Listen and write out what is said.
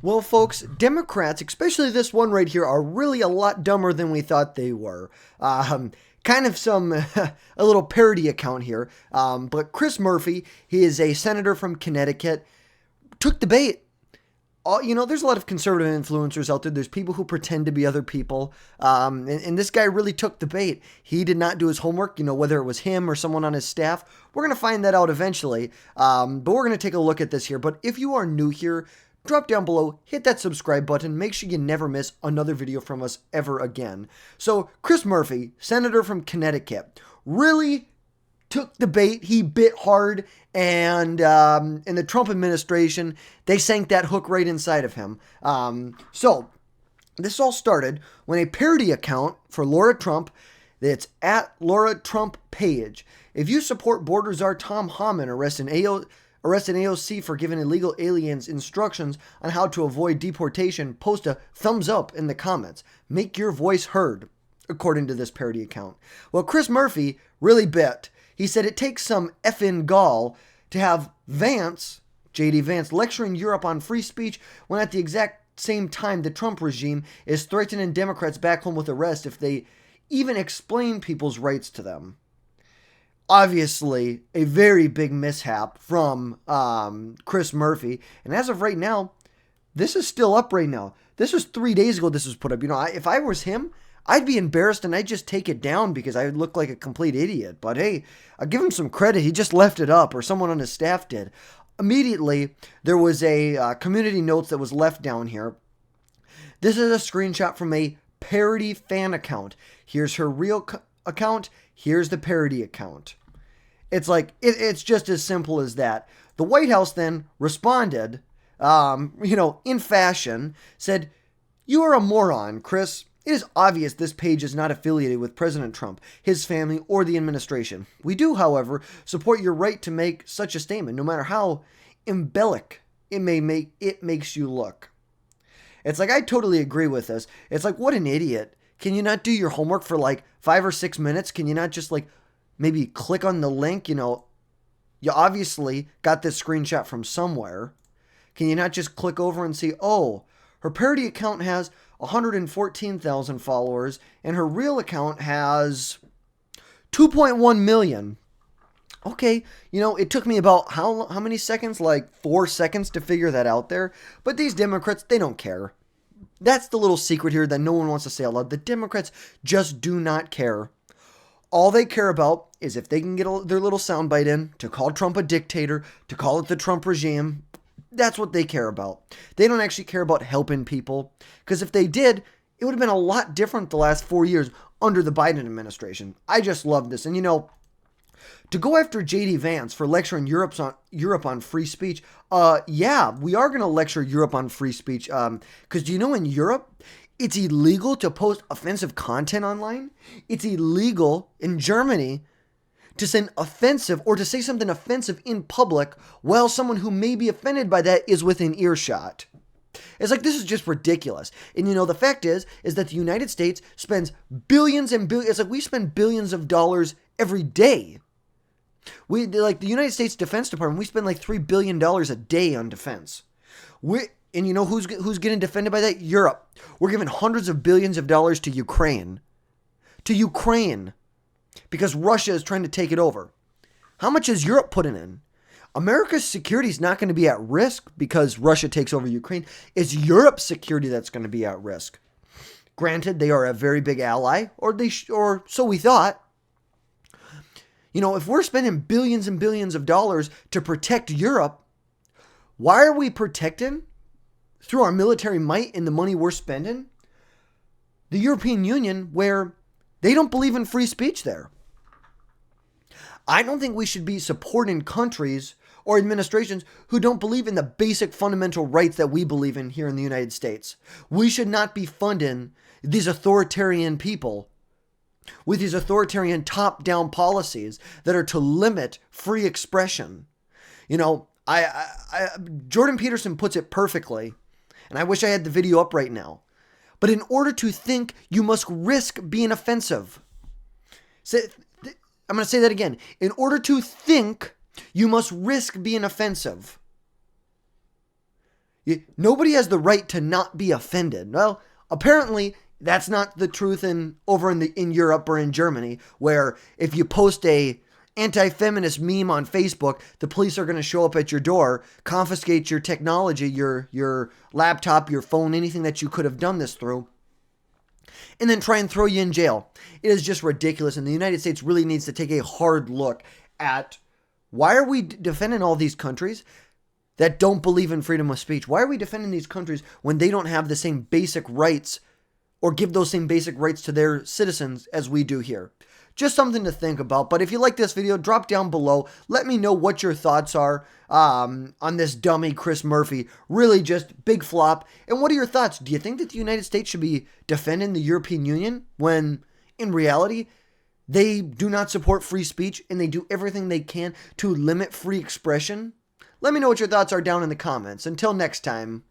Well, folks, Democrats, especially this one right here, are really a lot dumber than we thought they were. Kind of a little parody account here. But Chris Murphy, he is a senator from Connecticut, took the bait. There's a lot of conservative influencers out there. There's people who pretend to be other people. And this guy really took the bait. He did not do his homework, whether it was him or someone on his staff. We're going to find that out eventually. But we're going to take a look at this here. But if you are new here, drop down below, hit that subscribe button, make sure you never miss another video from us ever again. So, Chris Murphy, senator from Connecticut, really took the bait. He bit hard, and in the Trump administration, they sank that hook right inside of him. So, this all started when a parody account for Laura Trump, that's at Laura Trump Page. If you support border czar Tom Homan arresting AOC for giving illegal aliens instructions on how to avoid deportation, post a thumbs up in the comments. Make your voice heard, according to this parody account. Well, Chris Murphy really bit. He said it takes some effing gall to have Vance, J.D. Vance, lecturing Europe on free speech when at the exact same time the Trump regime is threatening Democrats back home with arrest if they even explain people's rights to them. Obviously, a very big mishap from Chris Murphy. And as of right now, this is still up right now. This was 3 days ago this was put up. If I was him, I'd be embarrassed and I'd just take it down because I would look like a complete idiot. But hey, I'll give him some credit. He just left it up, or someone on his staff did. Immediately, there was a community notes that was left down here. This is a screenshot from a parody fan account. Here's her real account. Here's the parody account. It's like, it's just as simple as that. The White House then responded, in fashion, said, "You are a moron, Chris. It is obvious this page is not affiliated with President Trump, his family, or the administration. We do, however, support your right to make such a statement, no matter how embellic it makes you look." It's like, I totally agree with this. It's like, what an idiot. Can you not do your homework for like 5 or 6 minutes? Can you not just maybe click on the link? You obviously got this screenshot from somewhere. Can you not just click over and see, oh, her parody account has 114,000 followers and her real account has 2.1 million. Okay, it took me about how many seconds? Like 4 seconds to figure that out there. But these Democrats, they don't care. That's the little secret here that no one wants to say out loud. The Democrats just do not care. All they care about is if they can get their little soundbite in to call Trump a dictator, to call it the Trump regime. That's what they care about. They don't actually care about helping people. Because if they did, it would have been a lot different the last 4 years under the Biden administration. I just love this. And to go after J.D. Vance for lecturing Europe on free speech, yeah, we are going to lecture Europe on free speech. Because do you know in Europe, it's illegal to post offensive content online? It's illegal in Germany to send offensive or to say something offensive in public while someone who may be offended by that is within earshot. It's like, this is just ridiculous. And the fact is that the United States spends billions and billions. It's like we spend billions of dollars every day. The United States Defense Department, we spend like $3 billion a day on defense. And who's getting defended by that? Europe. We're giving hundreds of billions of dollars to Ukraine. Because Russia is trying to take it over. How much is Europe putting in? America's security is not going to be at risk because Russia takes over Ukraine. It's Europe's security that's going to be at risk. Granted, they are a very big ally, or so we thought. If we're spending billions and billions of dollars to protect Europe, why are we protecting, through our military might and the money we're spending, the European Union, where they don't believe in free speech there? I don't think we should be supporting countries or administrations who don't believe in the basic fundamental rights that we believe in here in the United States. We should not be funding these authoritarian people with these authoritarian top-down policies that are to limit free expression. Jordan Peterson puts it perfectly, and I wish I had the video up right now. But in order to think, you must risk being offensive. I'm going to say that again. In order to think, you must risk being offensive. Nobody has the right to not be offended. Well, apparently that's not the truth over in Europe or in Germany, where if you post a anti-feminist meme on Facebook, the police are going to show up at your door, confiscate your technology, your laptop, your phone, anything that you could have done this through, and then try and throw you in jail. It is just ridiculous, and the United States really needs to take a hard look at why are we defending all these countries that don't believe in freedom of speech? Why are we defending these countries when they don't have the same basic rights or give those same basic rights to their citizens as we do here? Just something to think about. But if you like this video, drop down below. Let me know what your thoughts are on this dummy Chris Murphy. Really just big flop. And what are your thoughts? Do you think that the United States should be defending the European Union when in reality they do not support free speech and they do everything they can to limit free expression? Let me know what your thoughts are down in the comments. Until next time.